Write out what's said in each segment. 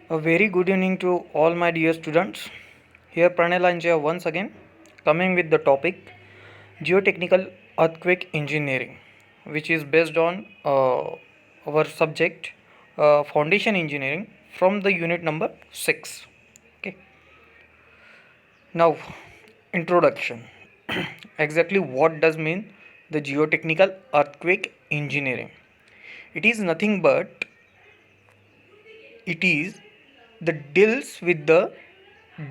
A very good evening to all my dear students. Here Pranay Lanjia once again coming with the topic Geotechnical Earthquake Engineering, which is based on our subject Foundation Engineering from the unit number 6. Okay. Now, introduction. Exactly what does mean the geotechnical earthquake engineering? It is nothing but it is the deals with the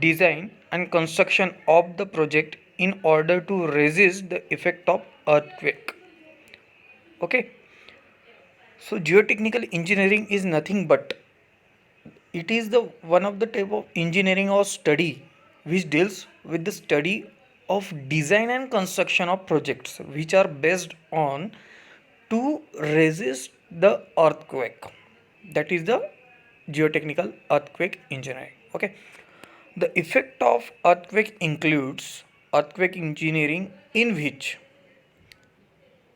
design and construction of the project in order to resist the effect of earthquake. Okay, so geotechnical engineering is nothing but it is the one of the type of engineering or study which deals with the study of design and construction of projects which are based on to resist the earthquake. That is the geotechnical earthquake engineering. Okay, the effect of earthquake includes earthquake engineering in which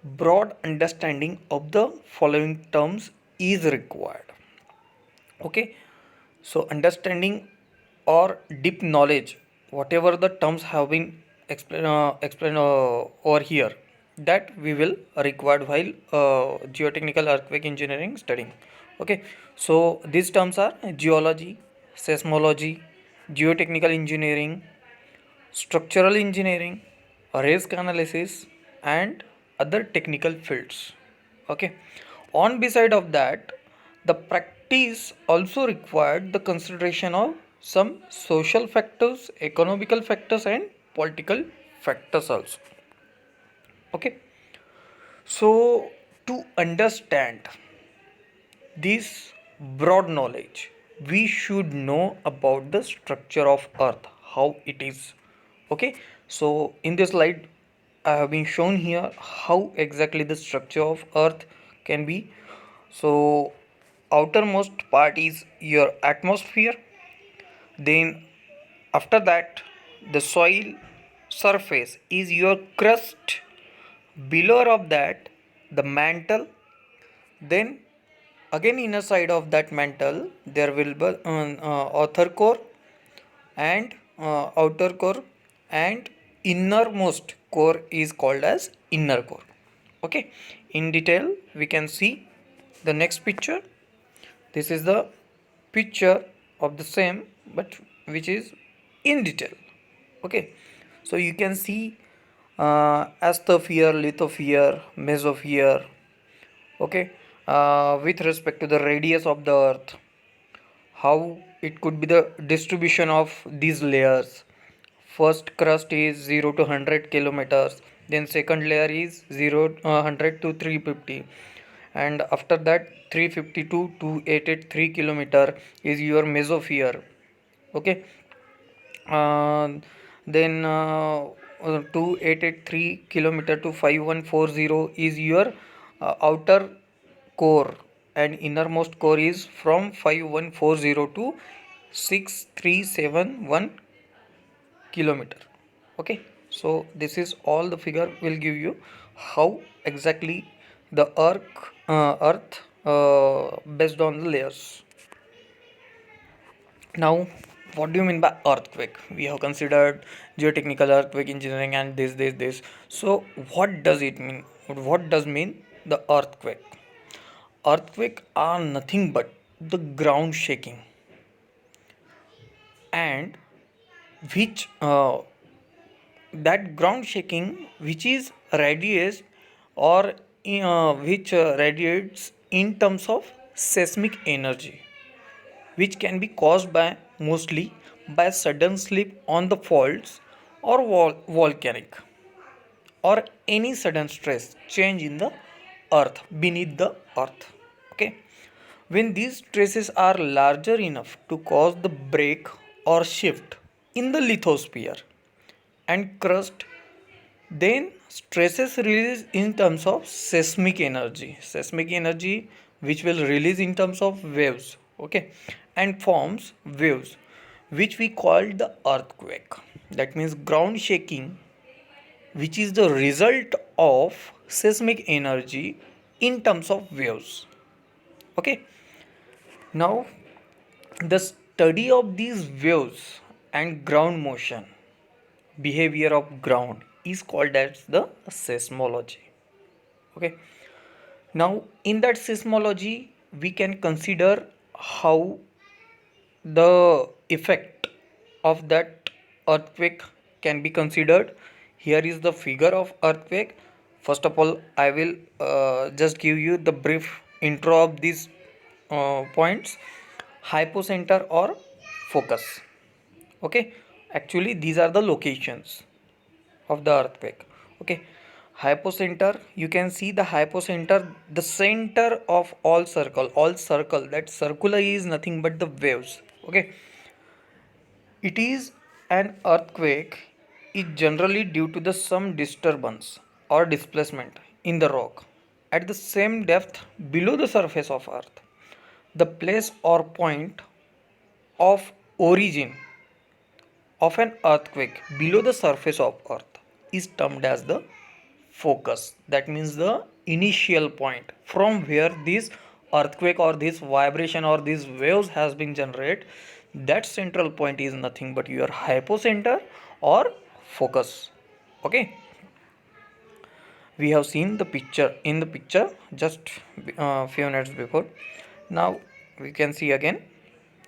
broad understanding of the following terms is required. Okay, so understanding or deep knowledge, whatever the terms have been explained over here, that we will require while geotechnical earthquake engineering studying. Okay, so these terms are geology, seismology, geotechnical engineering, structural engineering, risk analysis, and other technical fields. Okay, on beside of that, the practice also required the consideration of some social factors, economical factors, and political factors also. Okay, so to understand this broad knowledge, we should know about the structure of earth, how it is. Okay, so in this slide I have been shown here how exactly the structure of earth can be. So outermost part is your atmosphere, then after that the soil surface is your crust, below of that the mantle, then again inner side of that mantle there will be outer core and outer core, and innermost core is called as inner core. Okay, in detail we can see the next picture. This is the picture of the same but which is in detail. Okay, so you can see astrosphere, lithosphere, mesosphere. Okay, with respect to the radius of the earth, how it could be the distribution of these layers. First crust is 0 to 100 kilometers, then second layer is 0 100 to 350, and after that 350 to 2883 kilometer is your mesosphere. Okay, uh, then 2883 kilometer to 5140 is your outer core, and innermost core is from 5140 to 6371 kilometer. Okay, so this is all the figure will give you how exactly the earth based on the layers. Now, what do you mean by earthquake? We have considered geotechnical earthquake engineering and this. So, what does it mean? What does mean the earthquake? Earthquake are nothing but the ground shaking, and which that ground shaking which is radiates or which radiates in terms of seismic energy, which can be caused by mostly by sudden slip on the faults or volcanic or any sudden stress change in the earth beneath the earth. Okay, when these stresses are larger enough to cause the break or shift in the lithosphere and crust, then stresses release in terms of seismic energy which will release in terms of waves. Okay, and forms waves which we call the earthquake. That means ground shaking which is the result of seismic energy in terms of waves. Okay, now The study of these waves and ground motion, behavior of ground, is called as the seismology. Okay. Now, in that seismology, we can consider how the effect of that earthquake can be considered. Here is the figure of earthquake. First of all, I will just give you the brief intro of these points. Hypocenter or focus. Okay, actually these are the locations of the earthquake. Okay, hypocenter, you can see the hypocenter, the center of all circle, that circular is nothing but the waves. Okay, it is an earthquake is generally due to the some disturbance or displacement in the rock at the same depth below the surface of earth. The place or point of origin of an earthquake below the surface of earth is termed as the focus. That means the initial point from where this earthquake or this vibration or these waves has been generated. That central point is nothing but your hypocenter or focus. Okay, we have seen the picture in the picture just few minutes before. Now we can see again,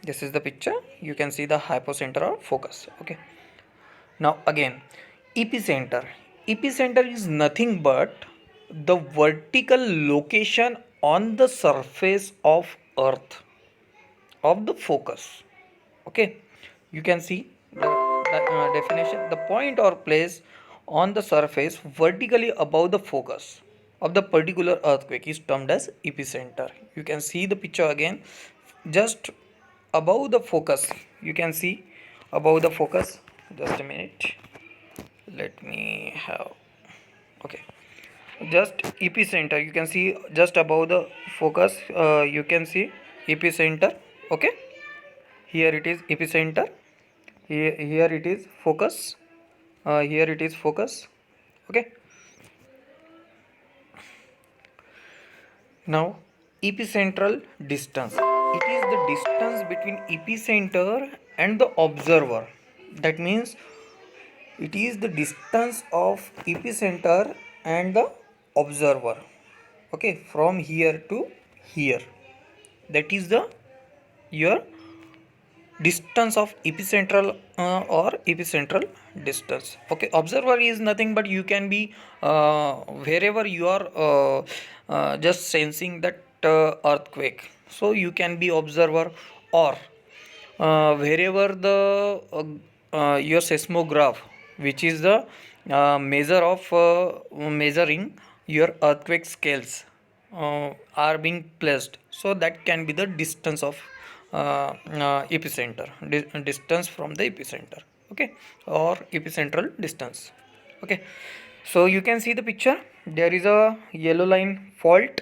this is the picture. You can see the hypocenter or focus. Okay, now again, epicenter. Epicenter is nothing but the vertical location on the surface of earth of the focus. Okay, you can see the definition. The point or place on the surface vertically above the focus of the particular earthquake is termed as epicenter. You can see the picture again, just above the focus. You can see above the focus. Just a minute, let me have. Okay, just epicenter, you can see just above the focus. You can see epicenter. Okay, here it is epicenter, here it is focus, here it is focus. Okay, now epicentral distance, it is the distance between epicenter and the observer. That means it is the distance of epicenter and the observer. Okay, from here to here, that is the your distance of epicentral or epicentral distance. Okay, observer is nothing but you can be wherever you are just sensing that earthquake, so you can be observer. Or wherever the your seismograph, which is the measure of measuring your earthquake scales, are being placed, so that can be the distance of epicenter, distance from the epicenter. Okay, or epicentral distance. Okay, so you can see the picture, there is a yellow line fault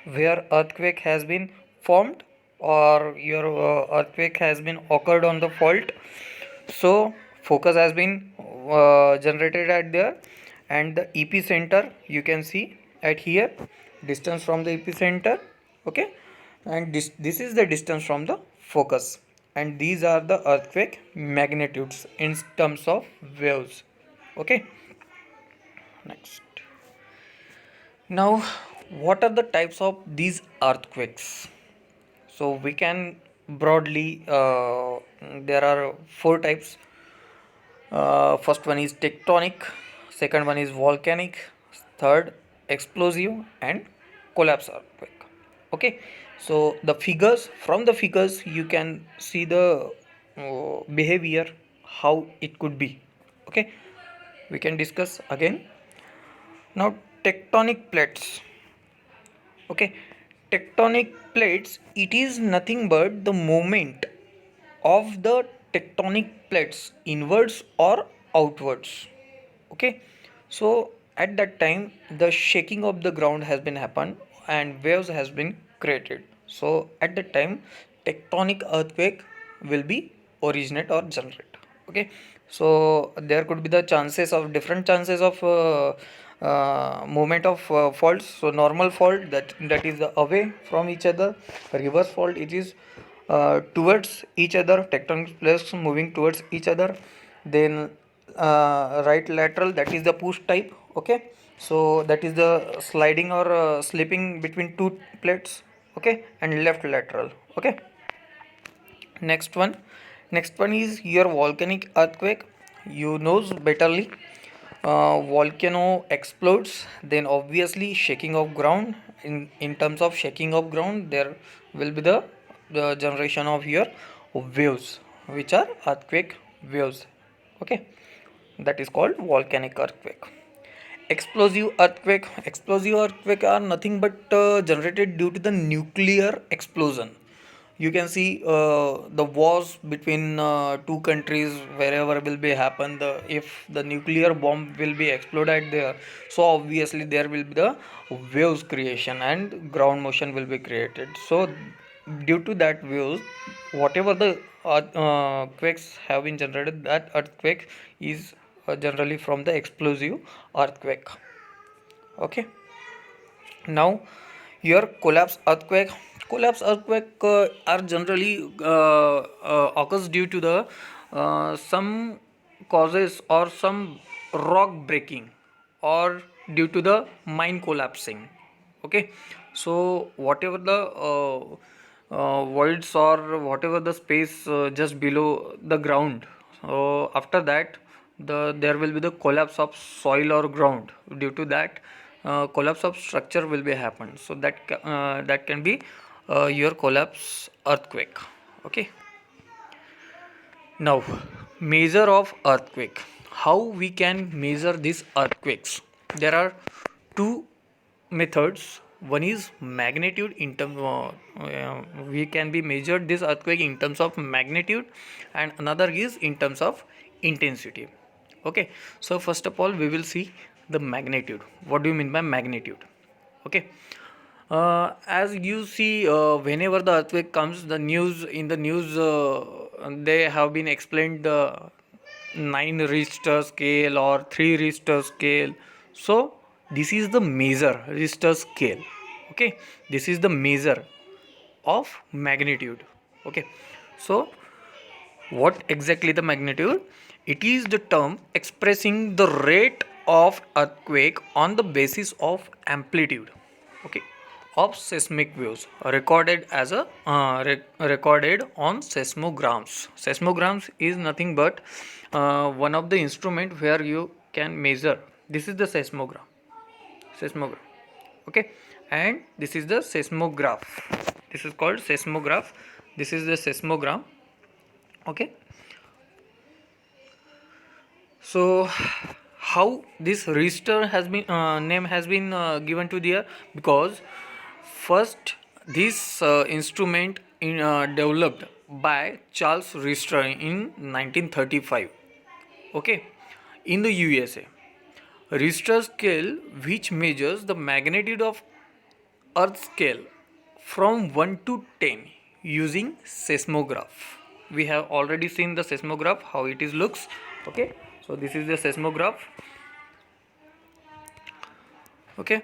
where earthquake has been formed, or your earthquake has been occurred on the fault. So focus has been generated at there, and the epicenter you can see at here, distance from the epicenter. Okay, and this is the distance from the focus, and these are the earthquake magnitudes in terms of waves. Okay, next. Now, what are the types of these earthquakes? So we can broadly there are four types. First one is tectonic, second one is volcanic, third explosive, and collapse earthquake. Okay, so the figures, from the figures you can see the behavior, how it could be. Okay, we can discuss again. Now tectonic plates. Okay, tectonic plates, it is nothing but the movement of the tectonic plates inwards or outwards. Okay, so at that time the shaking of the ground has been happened and waves has been created. So at that time tectonic earthquake will be originate or generate. Okay, so there could be the chances of different chances of movement of faults. So normal fault, that is the away from each other. Reverse fault, it is towards each other, tectonic plates moving towards each other. Then right lateral, that is the push type. Okay, so that is the sliding or slipping between two plates. Okay, and left lateral. Okay, next one. Next one is your volcanic earthquake. You knows betterly. Volcano explodes, then obviously shaking of ground. In terms of shaking of ground, there will be the generation of your waves, which are earthquake waves. Okay, that is called volcanic earthquake. Explosive earthquake are nothing but generated due to the nuclear explosion. You can see the wars between two countries wherever will be happen, the if the nuclear bomb will be exploded there, so obviously there will be the waves creation and ground motion will be created. So due to that waves, whatever the quakes have been generated, that earthquake is generally from the explosive earthquake. Okay, now your collapse earthquake are generally occurs due to the some causes or some rock breaking or due to the mine collapsing. Okay, so whatever the voids or whatever the space just below the ground, so after that there will be the collapse of soil or ground. Due to that collapse of structure will be happen, so that can be your collapse earthquake. Okay, now measure of earthquake. How we can measure these earthquakes? There are two methods. One is magnitude. In terms we can be measured this earthquake in terms of magnitude, and another is in terms of intensity. Okay, so first of all we will see the magnitude. What do you mean by magnitude? Okay, as you see, whenever the earthquake comes, the news in the news they have been explained the 9 Richter scale or 3 Richter scale. So this is the measure Richter scale. Okay, this is the measure of magnitude. Okay, so what exactly the magnitude? It is the term expressing the rate of earthquake on the basis of amplitude. Okay, of seismic waves recorded as a recorded on seismograms. Seismograms is nothing but one of the instrument where you can measure. This is the seismogram. Okay, and this is the seismograph. This is called seismograph. This is the seismogram. Okay, so how this Richter has been name has been given to there? Because first this instrument developed by Charles Richter in 1935. Okay, in the USA. Richter scale, which measures the magnitude of Earth scale from 1 to 10 using seismograph. We have already seen the seismograph, how it is looks. Okay, so this is the seismograph. Okay,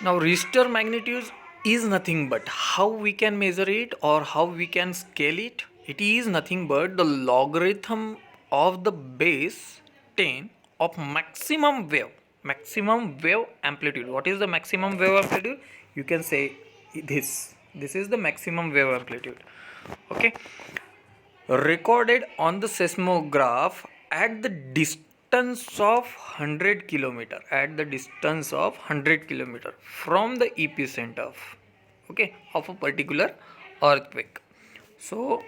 now Richter magnitude is nothing but how we can measure it or how we can scale it. It is nothing but the logarithm of the base 10 of maximum wave amplitude. What is the maximum wave amplitude? You can say this is the maximum wave amplitude. Okay, recorded on the seismograph at the distance of 100 kilometer, at the distance of 100 kilometer from the epicenter of, okay, of a particular earthquake. So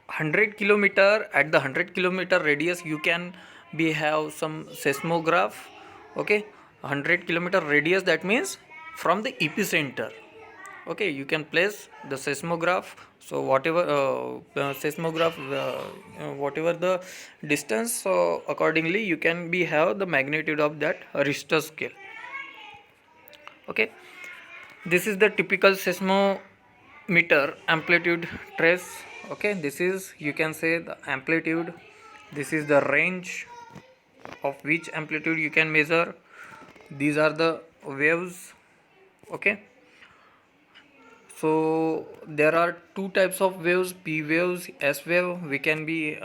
100 kilometer, at the 100 kilometer radius you can be have some seismograph. Okay, 100 kilometer radius, that means from the epicenter. Okay, you can place the seismograph. So whatever seismograph whatever the distance, so accordingly you can be have the magnitude of that Richter scale. Okay, this is the typical seismometer amplitude trace. Okay, this is, you can say, the amplitude. This is the range of which amplitude you can measure. These are the waves. Okay, So there are two types of waves, P waves, S wave. We can be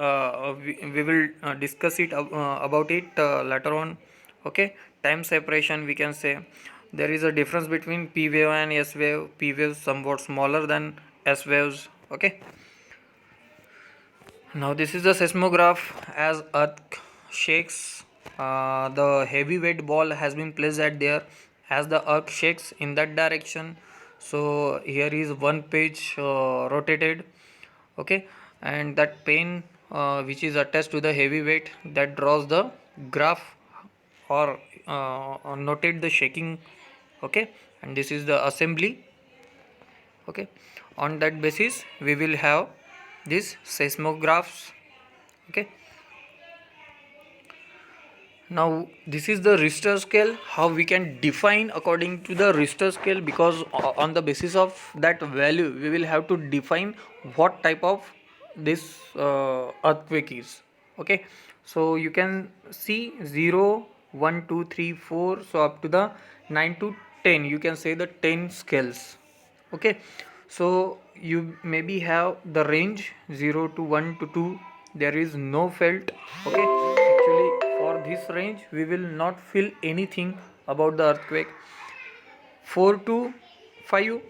we will discuss it about it later on. Okay, time separation, we can say there is a difference between P wave and S wave. P waves somewhat smaller than S waves. Okay. Now this is the seismograph. As earth shakes, the heavyweight ball has been placed at there as the earth shakes in that direction. So here is one page rotated, okay, and that pen which is attached to the heavyweight, that draws the graph or notate the shaking, okay, and this is the assembly, okay. On that basis we will have these seismographs, okay. Now this is the Richter scale, how we can define according to the Richter scale, because on the basis of that value we will have to define what type of this earthquake is, okay. So you can see 0, 1, 2, 3, 4, so up to the 9 to 10, you can say the 10 scales, okay. So you maybe have the range 0 to 1 to 2, there is no felt, okay. Actually for this range we will not feel anything about the earthquake. 4 to 5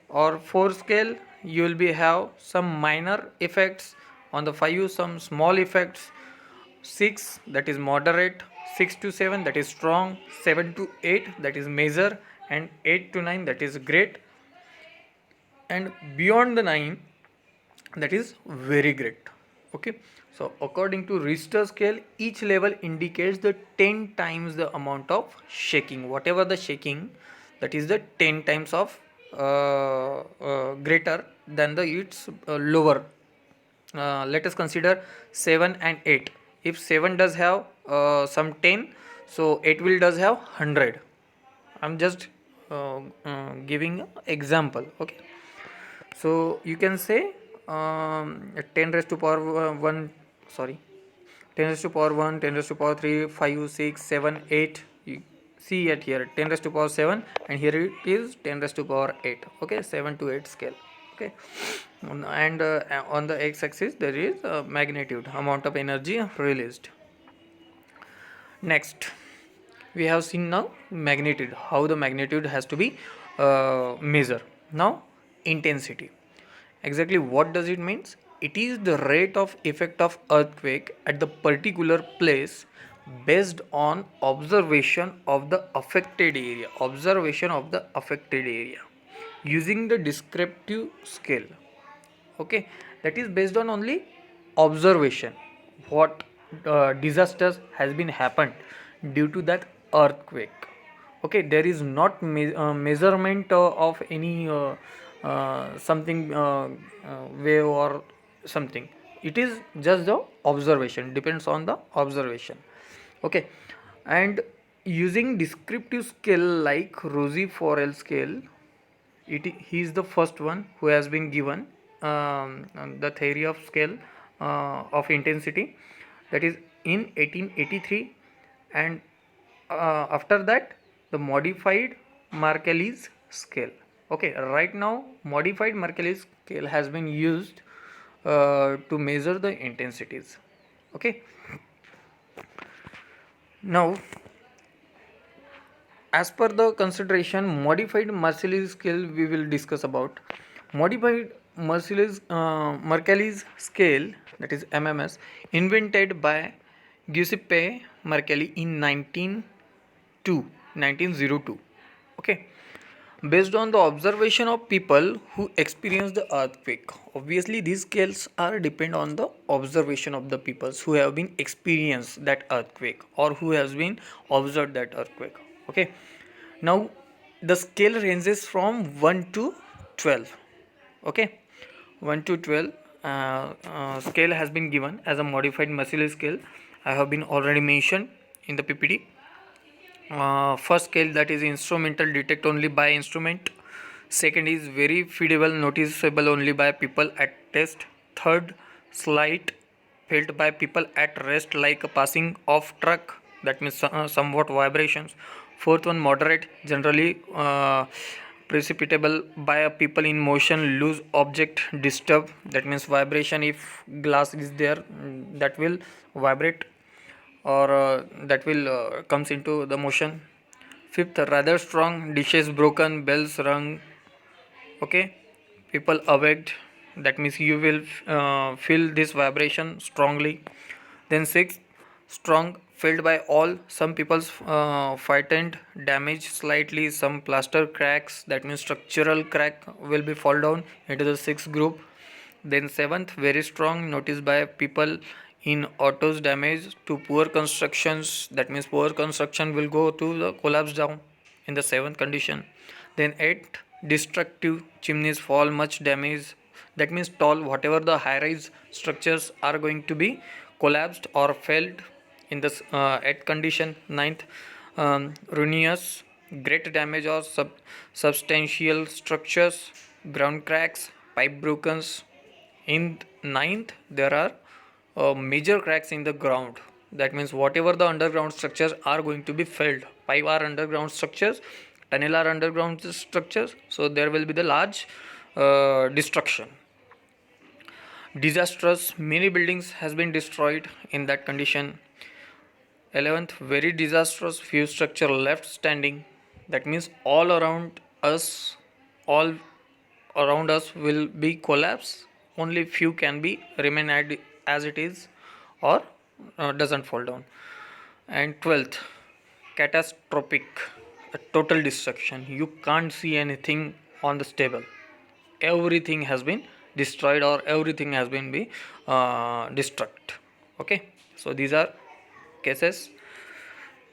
or 4 scale, you will be have some minor effects, on the 5 some small effects, 6 that is moderate, 6 to 7 that is strong, 7 to 8 that is major, and 8 to 9 that is great, and beyond the 9 that is very great, okay. So according to Richter scale, each level indicates the 10 times the amount of shaking, whatever the shaking, that is the 10 times of greater than the its lower. Let us consider 7 and 8. If 7 does have some 10, so 8 will does have 100. I'm just giving example, okay. So you can say 10 raised to power 1, sorry, 10 raised to power 1, 10 raised to power 3, 5, 6, 7, 8. You see at here 10 raised to power 7, and here it is 10 raised to power 8, okay, 7 to 8 scale, okay. And on the x axis there is magnitude, amount of energy released. Next we have seen now magnitude, how the magnitude has to be measured. Now intensity, exactly what does it means? It is the rate of effect of earthquake at the particular place based on observation of the affected area, using the descriptive scale, okay. That is based on only observation, what disasters has been happened due to that earthquake, okay. There is not measurement of any something wave or something, it is just the observation, depends on the observation, okay. And using descriptive scale like Rosie Forel scale, he is the first one who has been given the theory of scale of intensity, that is in 1883, and after that the modified Mercalli's scale, okay. Right now modified Mercalli's scale has been used to measure the intensities, okay. Now as per the consideration, modified Mercalli's scale we will discuss about. Modified Mercalli's scale, that is MMS, invented by Giuseppe Mercalli in 1902, okay. Based on the observation of people who experienced the earthquake. Obviously these scales are depend on the observation of the peoples who have been experienced that earthquake or who has been observed that earthquake, okay. Now the scale ranges from 1 to 12, okay. 1 to 12 scale has been given as a modified Mercalli scale. I have been already mentioned in the PPT. First scale, that is instrumental, detect only by instrument. Second is very feedable, noticeable only by people at test. Third, slight, felt by people at rest like a passing of truck, that means somewhat vibrations. Fourth one, moderate, generally precipitable by a people in motion, loose object disturb, that means vibration. If glass is there, that will vibrate, or that will comes into the motion. Fifth, rather strong, dishes broken, bells rung. Okay, people awaked, that means you will feel this vibration strongly. Then sixth, strong, felt by all, some people's frightened, damaged slightly, some plaster cracks, that means structural crack will be fall down into the sixth group. Then seventh, very strong, noticed by people in autos damage to poor constructions, that means poor construction will go to the collapse down in the seventh condition. Then eighth, destructive, chimneys fall much damage, that means tall, whatever the high rise structures are going to be collapsed or failed in this eighth condition. Ninth, ruinous, great damage or substantial structures, ground cracks, pipe brokens. In ninth, there are major cracks in the ground. That means whatever the underground structures are going to be failed. Pipe are underground structures, tunnel are underground structures. So there will be the large destruction. Disastrous, many buildings has been destroyed in that condition. 11th, very disastrous, few structure left standing. That means all around us will be collapse. Only few can be remain as it is, or doesn't fall down. And 12th, catastrophic, a total destruction. You can't see anything on the stable. Everything has been destroyed, or everything has been be destruct. Okay, so these are cases.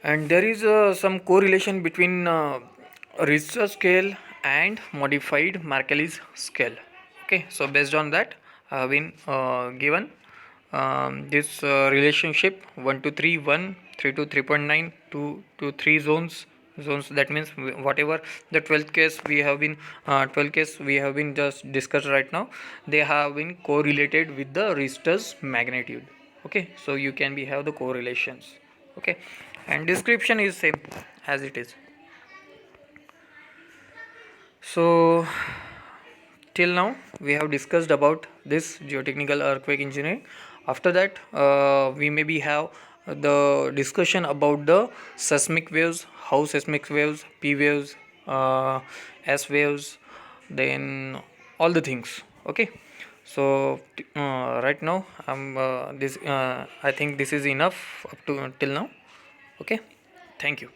And there is some correlation between Richter scale and modified Mercalli's scale. Okay, so based on that, I have been given this relationship 1 to 3, 1, 3 to 3.9, 2 to 3 zones. That means whatever the 12th case we have been 12th case we have been just discussed right now, they have been correlated with the Richter's magnitude. Okay, so you can be have the correlations. Okay, and description is same as it is. So till now we have discussed about this geotechnical earthquake engineering. After that we maybe have the discussion about the seismic waves, how seismic waves, p waves, s waves, then all the things. Okay, so right now this I think this is enough up to till now. Okay, thank you.